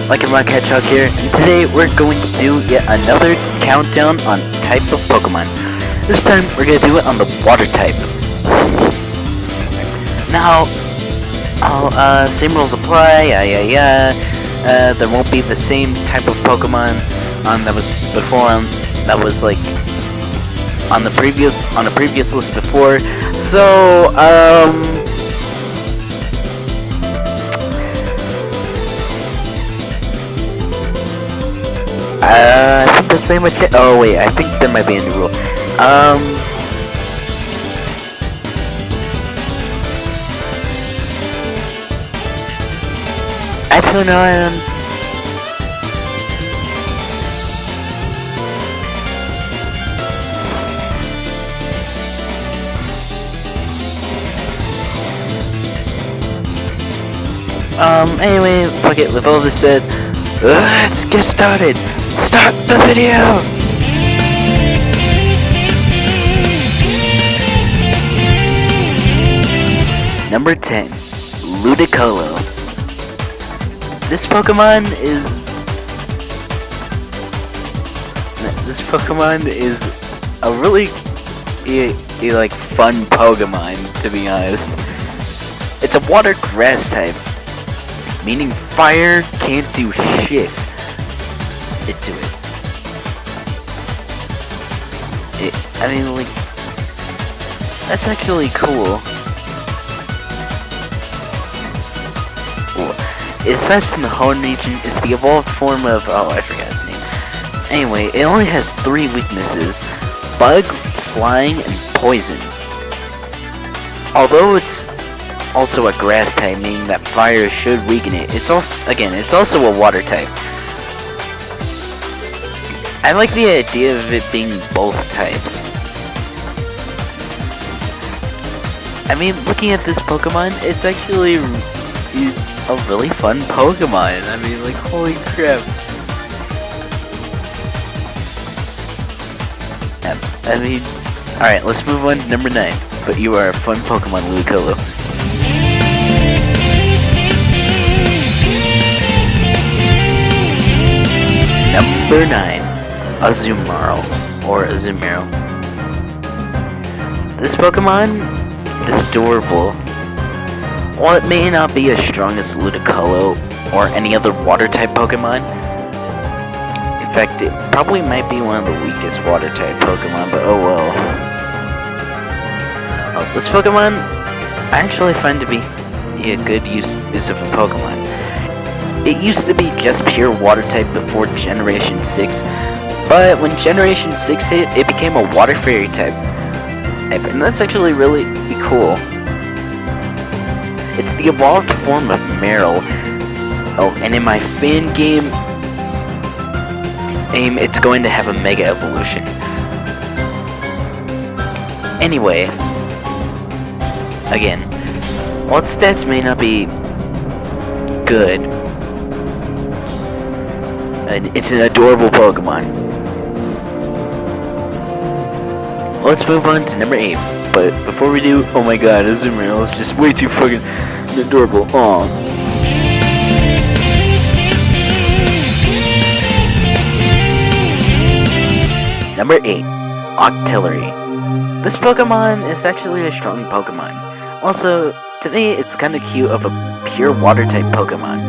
Lucky Rock Hedgehog here, and today we're going to do yet another countdown on type of Pokemon. This time we're going to do it on the water type. Now, same rules apply, there won't be the same type of Pokemon that was before that was like on the previous list before. So, I think that's pretty much it. Oh wait, I think there might be a new rule. I don't know. Anyway, fuck it. With all this said, let's get started. Start the video! Number 10, Ludicolo. This Pokemon is a really like fun Pokemon, to be honest. It's a water grass type, meaning fire can't do shit to it. I mean, like, that's actually cool. Aside from the Horn region, it's the evolved form of, oh, I forgot its name. Anyway, it only has 3 weaknesses: Bug, Flying, and Poison. Although it's also a grass type, meaning that fire should weaken it, it's also a water type. I like the idea of it being both types. I mean, looking at this Pokemon, it's actually a really fun Pokemon. I mean, like, holy crap. I mean, alright, let's move on to number 9. But you are a fun Pokemon, Ludicolo. Number 9. Azumarill, or Azumarill. This Pokemon is adorable. While it may not be as strong as Ludicolo or any other water-type Pokemon, in fact, it probably might be one of the weakest water-type Pokemon, but oh well. Oh, this Pokemon, I actually find to be a good use of a Pokemon. It used to be just pure water-type before Generation 6, but when Generation 6 hit, it became a water fairy type. And that's actually really cool. It's the evolved form of Marill. Oh, and in my fan game, it's going to have a Mega Evolution. Anyway, again, while its stats may not be good, it's an adorable Pokemon. Let's move on to number 8. But before we do, oh my god, Azumarill is just way too fucking adorable. Aww. Number 8. Octillery. This Pokemon is actually a strong Pokemon. Also, to me, it's kinda cute of a pure water-type Pokemon.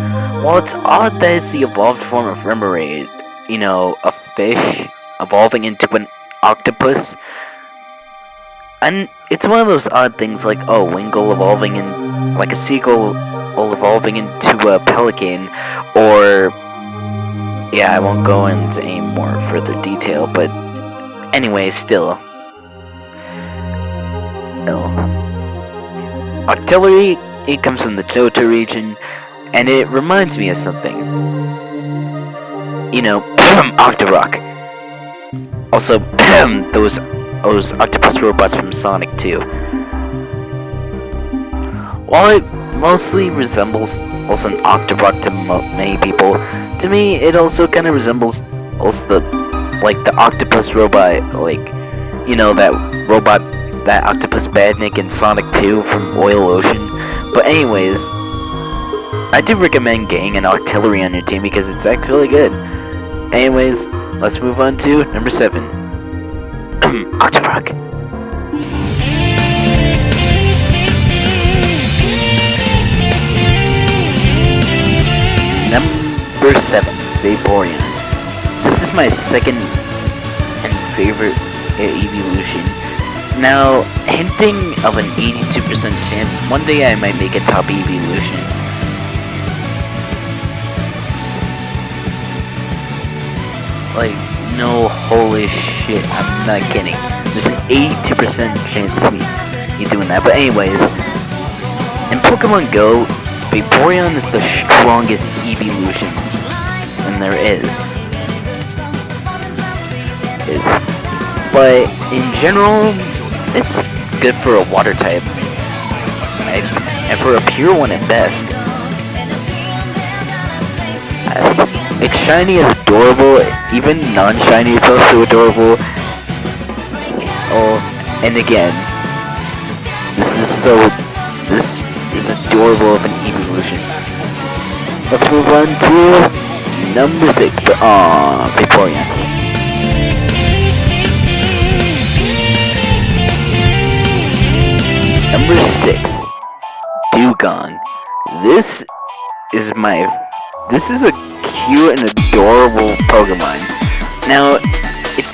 While it's odd that it's the evolved form of Remoraid, you know, a fish evolving into an octopus. And it's one of those odd things like, oh, Wingull evolving in, like a seagull evolving into a pelican, or, yeah, I won't go into any more further detail, but anyway, still. No. Octillery, it comes from the Johto region, and it reminds me of something. You know, Octorok. Also, those octopus robots from Sonic 2. While it mostly resembles also an Octorok to many people, to me it also kind of resembles also the octopus robot, like, you know, that robot, that octopus Badnik in Sonic 2 from Royal Ocean. But anyways, I do recommend getting an Octillery on your team because it's actually good. Anyways, let's move on to number 7. Octorok. Number 7, Vaporeon. This is my second and favorite evolution. Now, hinting of an 82% chance, one day I might make a top evolution. Like, no, holy shit, I'm not kidding. There's an 82% chance of me doing that. But anyways, in Pokemon Go, Vaporeon is the strongest evolution, and there is. But in general, it's good for a water type, and for a pure one at best. It's shiny is adorable, even non-shiny is also adorable. Oh, and again, this is adorable of an evolution. Let's move on to number 6, but Vaporeon. Number 6, Dewgong. This is a cute and adorable Pokemon. Now, it's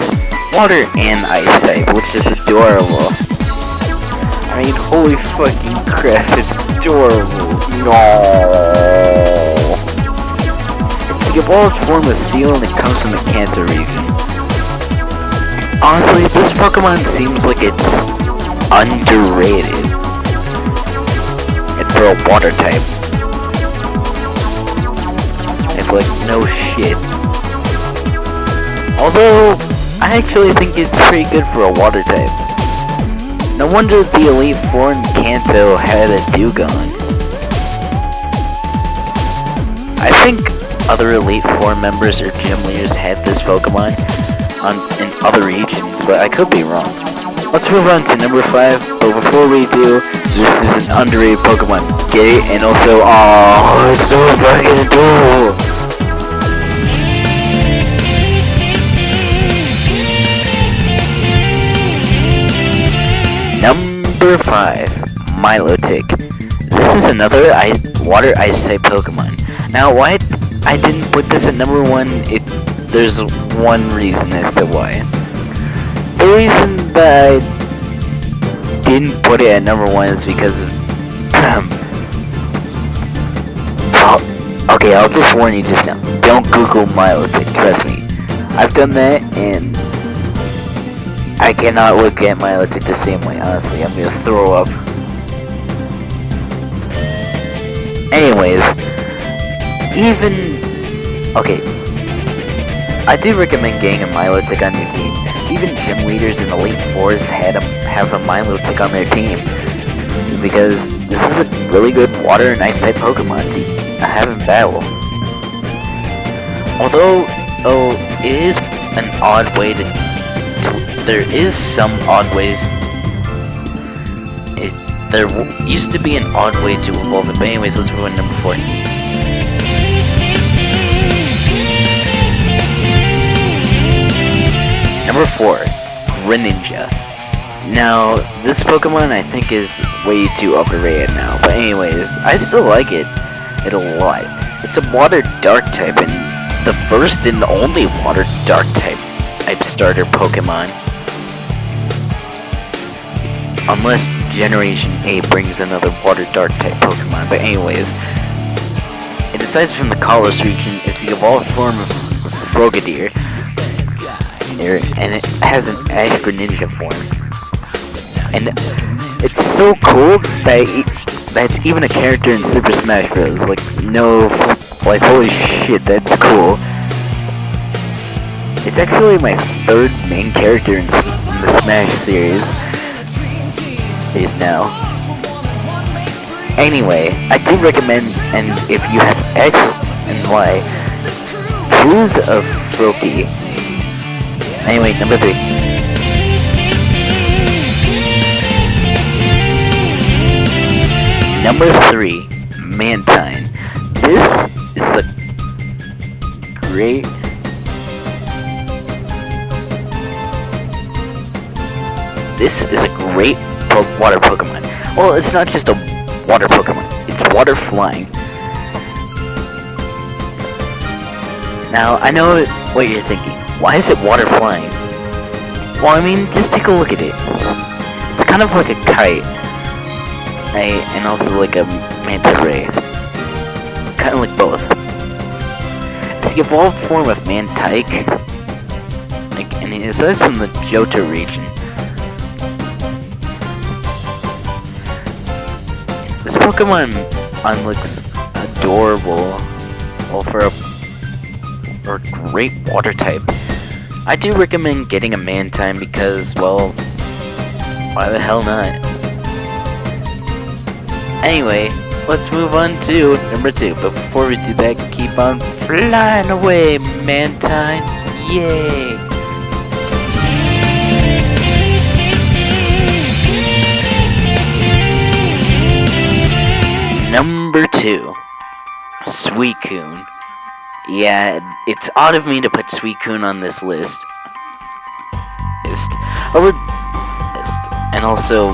water and ice type, which is adorable. I mean, holy fucking crap, it's adorable. No. The evolved form of Seal and it comes from the Kanto region. Honestly, this Pokemon seems like it's underrated. And for a water type. It's like, no shit. Although, I actually think it's pretty good for a water type. No wonder the Elite Four in Kanto had a Dewgong. I think other Elite Four members or gym leaders had this Pokemon in other regions, but I could be wrong. Let's move on to number 5, but before we do, this is an underrated Pokemon. Get it? And also, oh, it's so fucking adorable! Number 5, Milotic. This is another water ice type Pokemon. Now, why I didn't put this at number 1, there's one reason as to why. The reason that I didn't put it at number 1 is because of... okay, I'll just warn you just now. Don't Google Milotic, trust me. I've done that, and I cannot look at Milotic the same way, honestly. I'm gonna throw up. Anyways, okay, I do recommend getting a Milotic on your team. Even gym leaders and Elite Fours have a Milotic on their team. Because this is a really good water and ice type Pokemon to have in battle. Although, it is an odd way there is some odd ways. There used to be an odd way to evolve it, but anyways, let's move on to number 4. Number 4, Greninja. Now, this Pokemon I think is way too overrated now, but anyways, I still like it a lot. It's a water dark type, and the first and only water dark type starter Pokemon. Unless Generation 8 brings another water dark type Pokemon, but anyways, it aside from the Kalos region, it's the evolved form of Frogadier, and it has an Ash Greninja form. And it's so cool that it's even a character in Super Smash Bros. Like, holy shit, that's cool. It's actually my 3rd main character in the Smash series. Now. Anyway, I do recommend, and if you have X and Y, choose a Froakie. Anyway, number 3. Number 3, Mantine. This is a great... This is a great water Pokemon. Well, it's not just a water Pokemon. It's water flying. Now, I know what you're thinking. Why is it water flying? Well, I mean, just take a look at it. It's kind of like a kite. Right? And also like a manta ray. Kind of like both. It's the evolved form of Mantike. Like, and it aside from the Johto region. This Pokemon looks adorable. Well, for a great water type. I do recommend getting a Mantine because, well, why the hell not? Anyway, let's move on to number 2. But before we do that, keep on flying away, Mantine. Yay! Number 2, Suicune. Yeah, it's odd of me to put Suicune on this list. And also,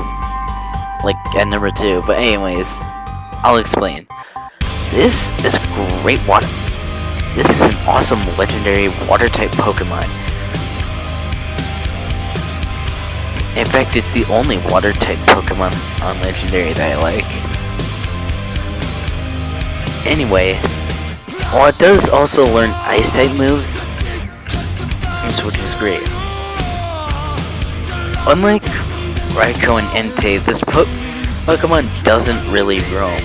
like, at number 2. But anyways, I'll explain. This is a great water. This is an awesome legendary water-type Pokemon. In fact, it's the only water-type Pokemon on Legendary that I like. Anyway, while it does also learn Ice-type moves, which is great. Unlike Raikou and Entei, this Pokemon doesn't really roam,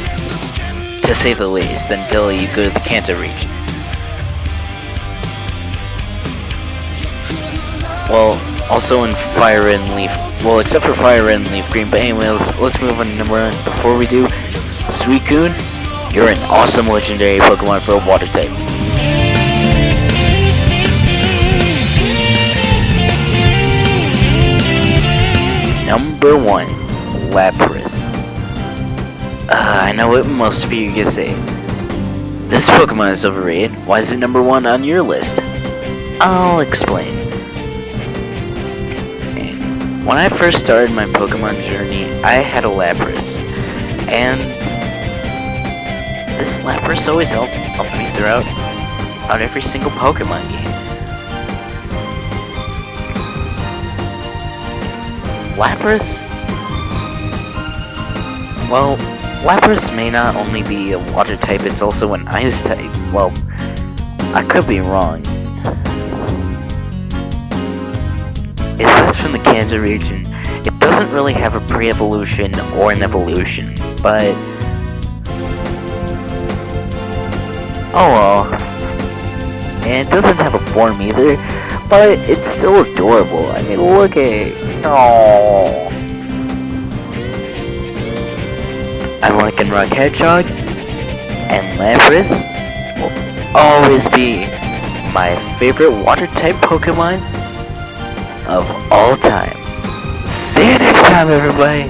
to say the least, until you go to the Kanto region. Well, also in Fire Red and Leaf, well, except for Fire Red and Leaf Green, but anyways, let's move on to number 1. Before we do, Suicune, you're an awesome legendary Pokemon for a water type. Number 1, Lapras. I know what most of you are gonna say. This Pokemon is overrated. Why is it number 1 on your list? I'll explain. When I first started my Pokemon journey, I had a Lapras. And this Lapras always helped me throughout every single Pokemon game. Lapras, well, Lapras may not only be a water type, it's also an ice type. Well, I could be wrong. It starts from the Kanto region. It doesn't really have a pre-evolution or an evolution, but oh well. And it doesn't have a form either, but it's still adorable. I mean, look at it. Aww. I like and Rock Hedgehog, and Lapras will always be my favorite water-type Pokemon of all time. See you next time, everybody!